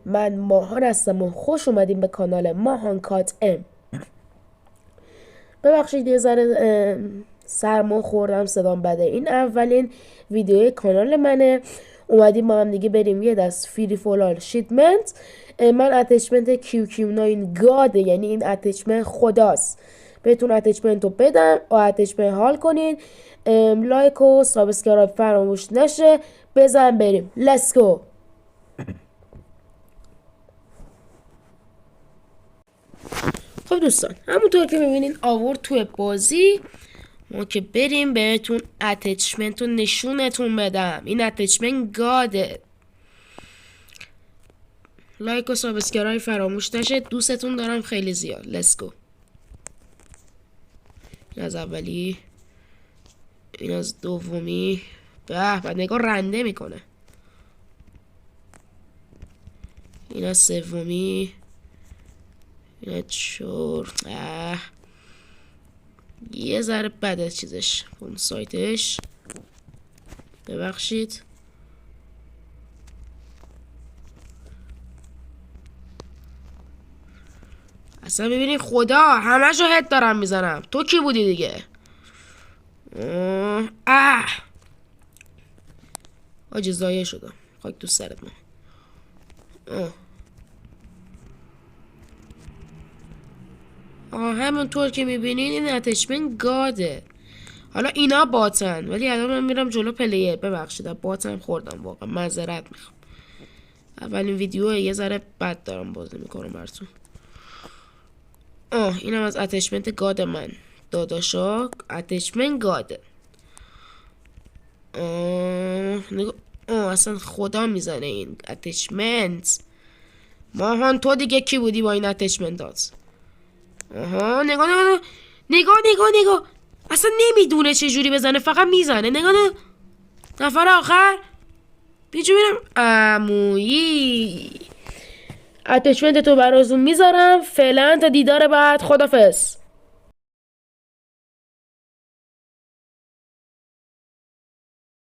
من ماهان هستم و خوش اومدیم به کانال ماهان کات ام. ببخشید یه ذره سرما خوردم، صدام بده. این اولین ویدیوی کانال منه. اومدیم با هم دیگه بریم یه دست فری فولال شیدمنت. من اتچمنت QQ9 گاده، یعنی این اتچمنت خداست. بهتون اتچمنت رو بدم و اتچمنت حال کنین. لایک و سابسکرایب فراموش نشه. بزن بریم. Let's go. خب دوستان، همونطور که میبینین آورد توی بازی. ما که بریم بهتون اتچمنت رو نشونتون بدم. این اتچمنت گاده. لایک و سابسکرایب فراموش نشه. دوستتون دارم خیلی زیاد. Let's go. این از اولی، این از دومی. به نگاه رنده میکنه. این از سومی. این از چهار. یه ذره بده چیزش، اون سایتش، ببخشید. اصلا ببینید خدا همشو هد دارم میزنم. تو کی بودی دیگه؟ آجی زایه شدم. خاک تو سرت من. همونطور که میبینین این اتچمنت گاده. حالا اینا باتن، ولی الان من میرم جلو پلیه. ببخشید باتن خوردم، واقعا معذرت میخوام. اولین ویدیو یه ذره بد دارم بازی میکنم براتون. اینم از اتچمنت گاد من. داداشا اتچمنت گاده. نگاه، اصلا خدا میزنه این اتچمنت. ماهان تو دیگه کی بودی با این اتچمنتات؟ نگاه اصلا نمیدونه چه جوری بزنه، فقط میزنه. نگاه نفر آخر بیجو میرم. عمویی اتچمنت تو براتون میذارم. فعلا تا دیدار بعد، خدافظ.